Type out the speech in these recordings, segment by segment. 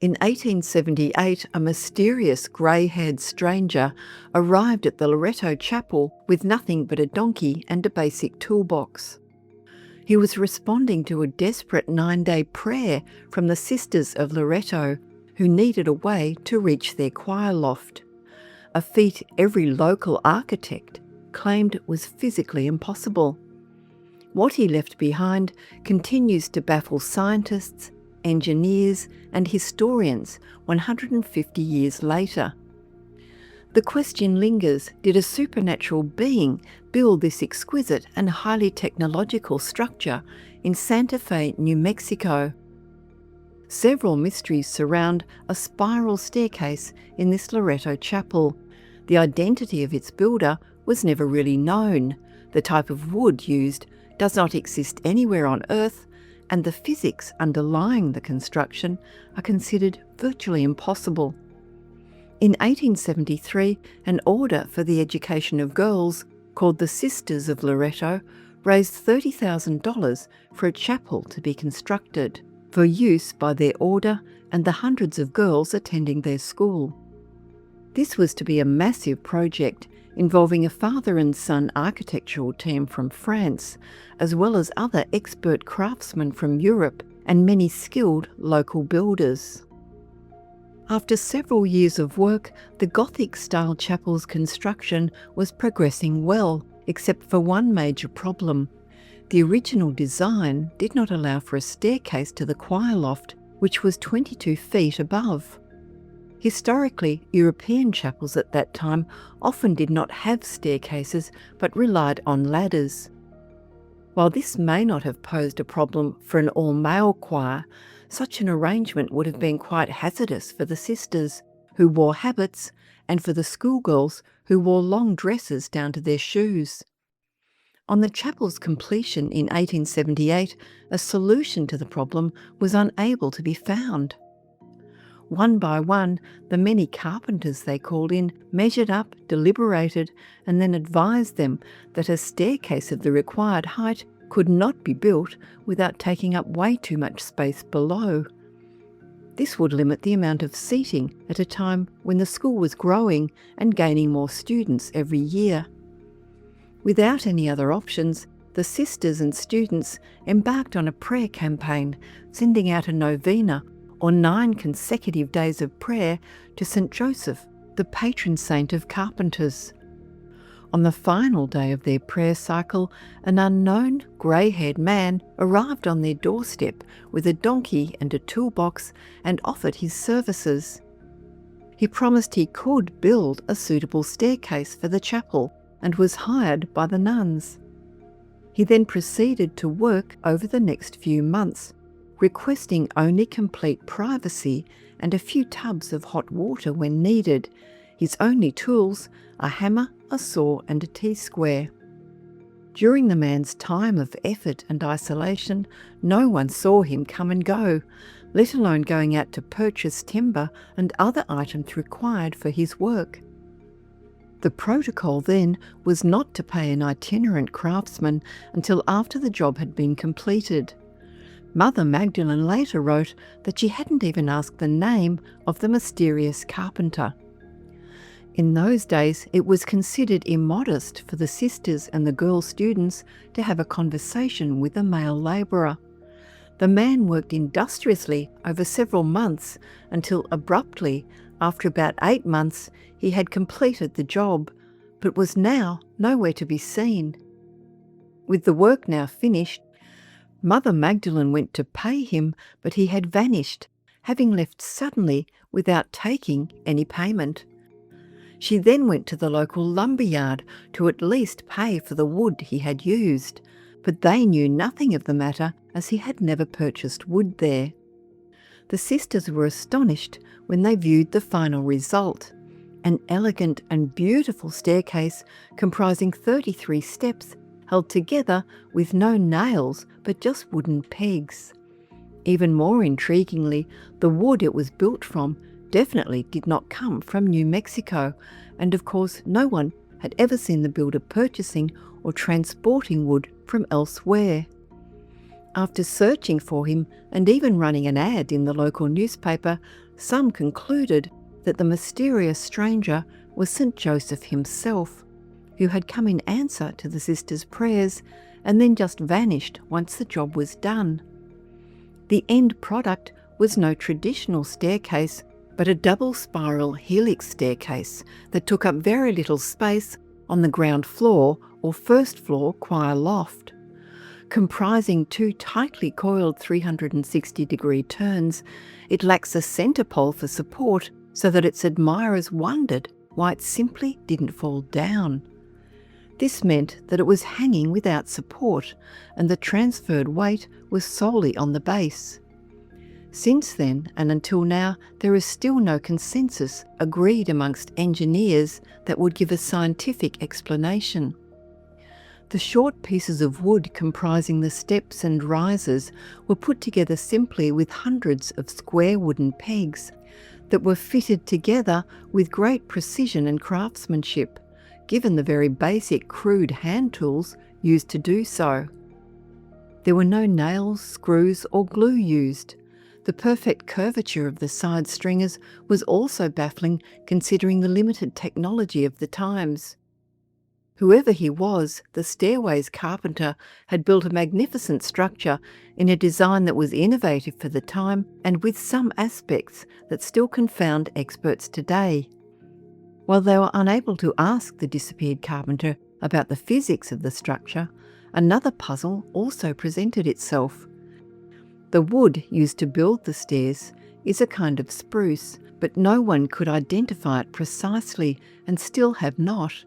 In 1878, a mysterious grey-haired stranger arrived at the Loretto Chapel with nothing but a donkey and a basic toolbox. He was responding to a desperate 9-day prayer from the Sisters of Loretto, who needed a way to reach their choir loft, a feat every local architect claimed was physically impossible. What he left behind continues to baffle scientists, engineers and historians 150 years later. The question lingers, did a supernatural being build this exquisite and highly technological structure in Santa Fe, New Mexico? Several mysteries surround a spiral staircase in this Loretto Chapel. The identity of its builder was never really known. The type of wood used does not exist anywhere on Earth, and the physics underlying the construction are considered virtually impossible. In 1873, an order for the education of girls, called the Sisters of Loretto, raised $30,000 for a chapel to be constructed, for use by their order and the hundreds of girls attending their school. This was to be a massive project involving a father and son architectural team from France, as well as other expert craftsmen from Europe and many skilled local builders. After several years of work, the Gothic-style chapel's construction was progressing well, except for one major problem. The original design did not allow for a staircase to the choir loft, which was 22 feet above. Historically, European chapels at that time often did not have staircases but relied on ladders. While this may not have posed a problem for an all-male choir, such an arrangement would have been quite hazardous for the sisters, who wore habits, and for the schoolgirls, who wore long dresses down to their shoes. On the chapel's completion in 1878, a solution to the problem was unable to be found. One by one, the many carpenters they called in measured up, deliberated, and then advised them that a staircase of the required height could not be built without taking up way too much space below. This would limit the amount of seating at a time when the school was growing and gaining more students every year. Without any other options, the sisters and students embarked on a prayer campaign, sending out a novena, or 9 consecutive days of prayer, to St. Joseph, the patron saint of carpenters. On the final day of their prayer cycle, an unknown grey-haired man arrived on their doorstep with a donkey and a toolbox and offered his services. He promised he could build a suitable staircase for the chapel and was hired by the nuns. He then proceeded to work over the next few months, requesting only complete privacy and a few tubs of hot water when needed. His only tools, a hammer, a saw and a T-square. During the man's time of effort and isolation, no one saw him come and go, let alone going out to purchase timber and other items required for his work. The protocol then was not to pay an itinerant craftsman until after the job had been completed. Mother Magdalene later wrote that she hadn't even asked the name of the mysterious carpenter. In those days, it was considered immodest for the sisters and the girl students to have a conversation with a male labourer. The man worked industriously over several months until abruptly, after about 8 months, he had completed the job, but was now nowhere to be seen. With the work now finished, Mother Magdalene went to pay him, but he had vanished, having left suddenly without taking any payment. She then went to the local lumberyard to at least pay for the wood he had used, but they knew nothing of the matter as he had never purchased wood there. The sisters were astonished when they viewed the final result, an elegant and beautiful staircase comprising 33 steps held together with no nails but just wooden pegs. Even more intriguingly, the wood it was built from definitely did not come from New Mexico, and of course no one had ever seen the builder purchasing or transporting wood from elsewhere. After searching for him and even running an ad in the local newspaper, some concluded that the mysterious stranger was St. Joseph himself, who had come in answer to the sisters' prayers and then just vanished once the job was done. The end product was no traditional staircase, but a double spiral helix staircase that took up very little space on the ground floor or first floor choir loft. Comprising two tightly coiled 360-degree turns, it lacks a centre pole for support so that its admirers wondered why it simply didn't fall down. This meant that it was hanging without support, and the transferred weight was solely on the base. Since then and until now, there is still no consensus agreed amongst engineers that would give a scientific explanation. The short pieces of wood comprising the steps and risers were put together simply with hundreds of square wooden pegs that were fitted together with great precision and craftsmanship, given the very basic crude hand tools used to do so. There were no nails, screws or glue used. The perfect curvature of the side stringers was also baffling considering the limited technology of the times. Whoever he was, the stairway's carpenter had built a magnificent structure in a design that was innovative for the time and with some aspects that still confound experts today. While they were unable to ask the disappeared carpenter about the physics of the structure, another puzzle also presented itself. The wood used to build the stairs is a kind of spruce, but no one could identify it precisely and still have not.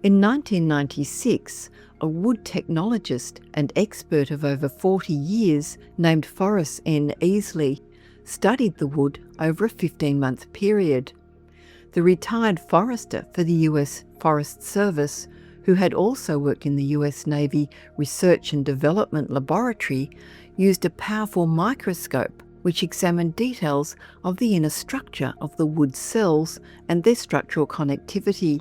In 1996, a wood technologist and expert of over 40 years named Forrest N. Easley studied the wood over a 15-month period. The retired forester for the US Forest Service, who had also worked in the US Navy Research and Development Laboratory, used a powerful microscope which examined details of the inner structure of the wood cells and their structural connectivity.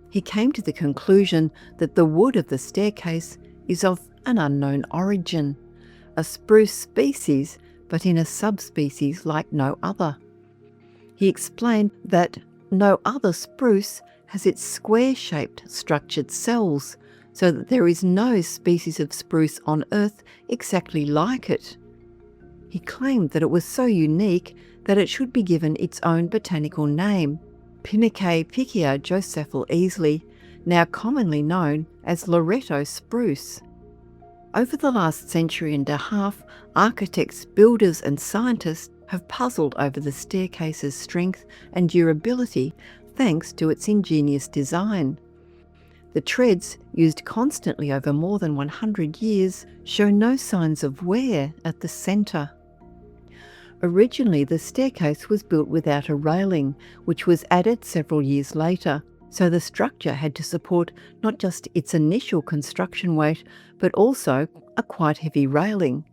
He came to the conclusion that the wood of the staircase is of an unknown origin, a spruce species, but in a subspecies like no other. He explained that no other spruce has its square-shaped structured cells, so that there is no species of spruce on Earth exactly like it. He claimed that it was so unique that it should be given its own botanical name, Pinnacae picea Josephal Easley, now commonly known as Loretto spruce. Over the last century and a half, architects, builders and scientists have puzzled over the staircase's strength and durability thanks to its ingenious design. The treads, used constantly over more than 100 years, show no signs of wear at the centre. Originally, the staircase was built without a railing, which was added several years later, so the structure had to support not just its initial construction weight, but also a quite heavy railing.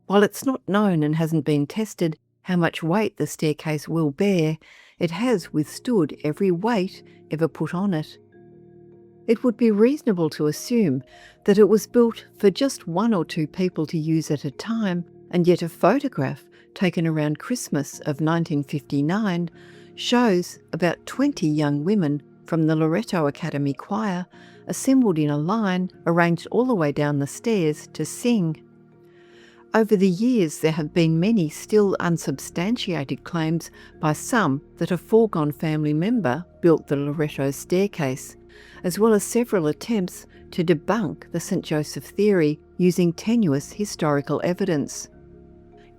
While it's not known and hasn't been tested how much weight the staircase will bear, it has withstood every weight ever put on it. It would be reasonable to assume that it was built for just one or two people to use at a time, and yet a photograph taken around Christmas of 1959 shows about 20 young women from the Loretto Academy Choir assembled in a line arranged all the way down the stairs to sing. Over the years, there have been many still unsubstantiated claims by some that a foregone family member built the Loretto staircase, as well as several attempts to debunk the St. Joseph theory using tenuous historical evidence.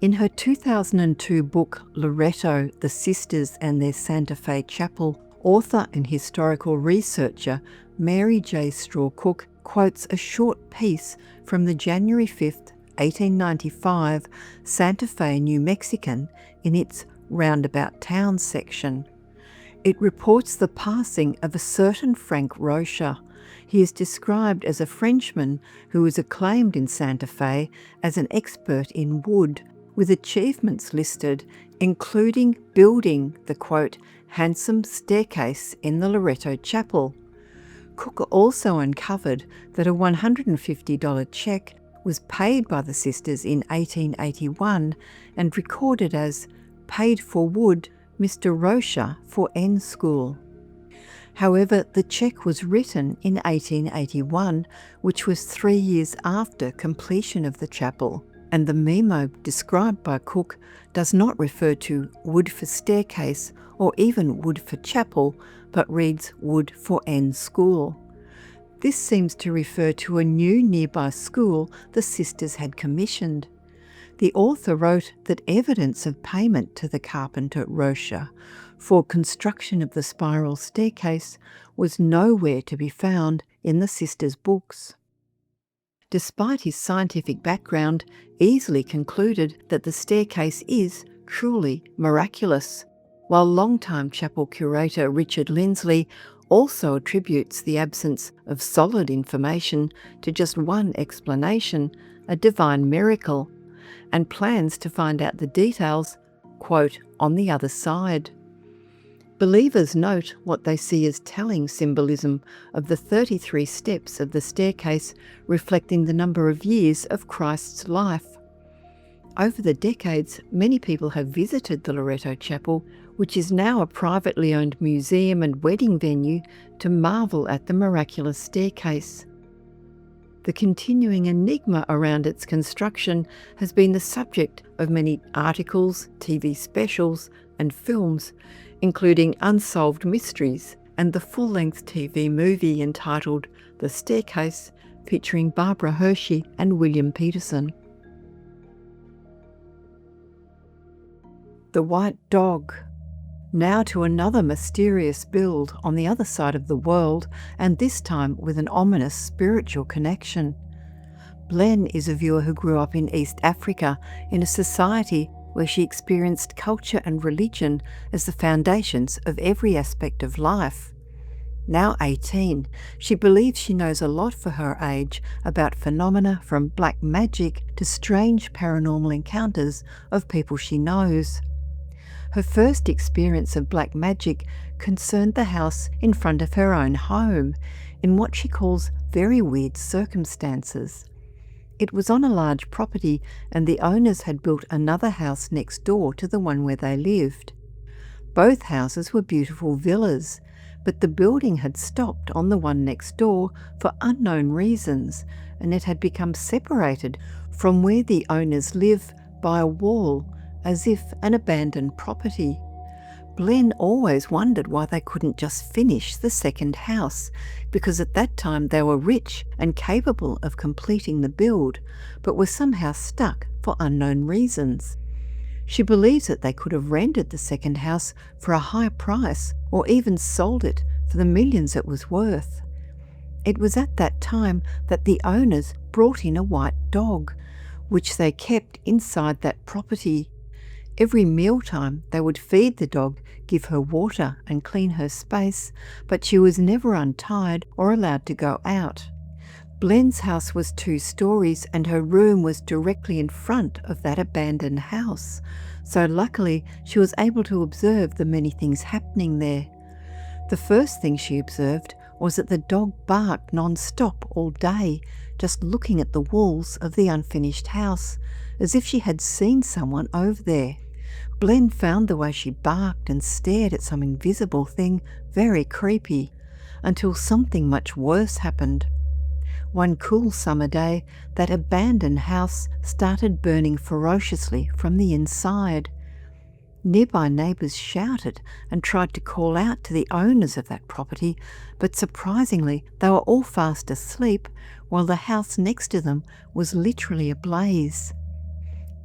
In her 2002 book Loretto, the Sisters and Their Santa Fe Chapel, author and historical researcher Mary J. Straw Cook quotes a short piece from the January 5th, 1895 Santa Fe New Mexican in its Roundabout Town section. It reports the passing of a certain Frank Rocha. He is described as a Frenchman who was acclaimed in Santa Fe as an expert in wood, with achievements listed including building the, quote, handsome staircase in the Loretto Chapel. Cook also uncovered that a $150 check was paid by the sisters in 1881 and recorded as "paid for wood, Mr. Rocher for N School." However, the cheque was written in 1881, which was 3 years after completion of the chapel, and the memo described by Cook does not refer to wood for staircase or even wood for chapel, but reads wood for N School. This seems to refer to a new nearby school the sisters had commissioned. The author wrote that evidence of payment to the carpenter Rocher for construction of the spiral staircase was nowhere to be found in the sisters' books. Despite his scientific background, easily concluded that the staircase is truly miraculous, while longtime chapel curator Richard Lindsley also attributes the absence of solid information to just one explanation, a divine miracle, and plans to find out the details, quote, on the other side. Believers note what they see as telling symbolism of the 33 steps of the staircase reflecting the number of years of Christ's life. Over the decades, many people have visited the Loretto Chapel, which is now a privately owned museum and wedding venue, to marvel at the miraculous staircase. The continuing enigma around its construction has been the subject of many articles, TV specials, and films, including Unsolved Mysteries and the full-length TV movie entitled The Staircase, featuring Barbara Hershey and William Peterson. The White Dog. Now to another mysterious build on the other side of the world, and this time with an ominous spiritual connection. Blen is a viewer who grew up in East Africa in a society where she experienced culture and religion as the foundations of every aspect of life. Now 18, she believes she knows a lot for her age about phenomena from black magic to strange paranormal encounters of people she knows. Her first experience of black magic concerned the house in front of her own home, in what she calls very weird circumstances. It was on a large property, and the owners had built another house next door to the one where they lived. Both houses were beautiful villas, but the building had stopped on the one next door for unknown reasons, and it had become separated from where the owners live by a wall, as if an abandoned property. Blen always wondered why they couldn't just finish the second house, because at that time they were rich and capable of completing the build, but were somehow stuck for unknown reasons. She believes that they could have rented the second house for a high price, or even sold it for the millions it was worth. It was at that time that the owners brought in a white dog, which they kept inside that property. Every mealtime they would feed the dog, give her water and clean her space, but she was never untied or allowed to go out. Blen's house was 2 stories and her room was directly in front of that abandoned house, so luckily she was able to observe the many things happening there. The first thing she observed was that the dog barked non-stop all day, just looking at the walls of the unfinished house, as if she had seen someone over there. Blen found the way she barked and stared at some invisible thing very creepy, until something much worse happened. One cool summer day, that abandoned house started burning ferociously from the inside. Nearby neighbours shouted and tried to call out to the owners of that property, but surprisingly they were all fast asleep, while the house next to them was literally ablaze.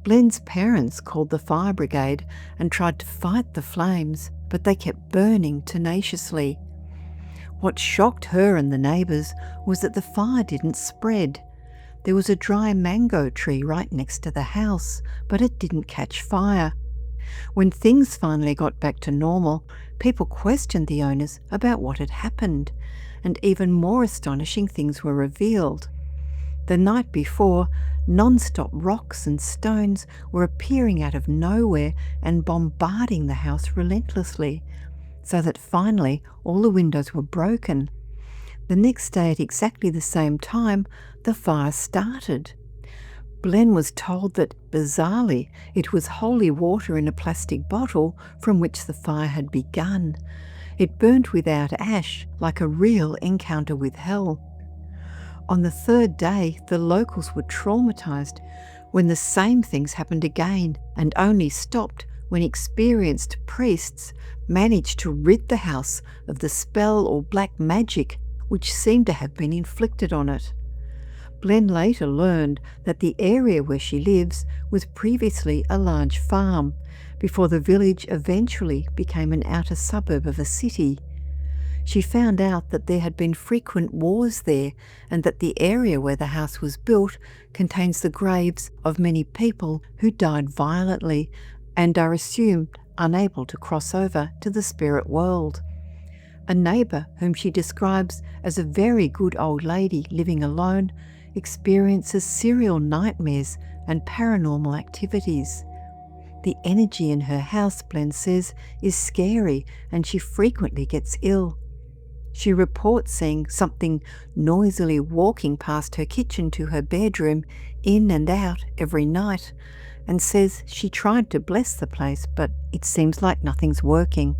Blen's parents called the fire brigade and tried to fight the flames, but they kept burning tenaciously. What shocked her and the neighbours was that the fire didn't spread. There was a dry mango tree right next to the house, but it didn't catch fire. When things finally got back to normal, people questioned the owners about what had happened, and even more astonishing things were revealed. The night before, non-stop rocks and stones were appearing out of nowhere and bombarding the house relentlessly, so that finally all the windows were broken. The next day at exactly the same time, the fire started. Glenn was told that, bizarrely, it was holy water in a plastic bottle from which the fire had begun. It burnt without ash, like a real encounter with hell. On the third day, the locals were traumatised when the same things happened again, and only stopped when experienced priests managed to rid the house of the spell or black magic which seemed to have been inflicted on it. Glenn later learned that the area where she lives was previously a large farm, before the village eventually became an outer suburb of a city. She found out that there had been frequent wars there, and that the area where the house was built contains the graves of many people who died violently and are assumed unable to cross over to the spirit world. A neighbour, whom she describes as a very good old lady living alone, experiences serial nightmares and paranormal activities. The energy in her house, Glenn says, is scary, and she frequently gets ill. She reports seeing something noisily walking past her kitchen to her bedroom, in and out every night, and says she tried to bless the place, but it seems like nothing's working.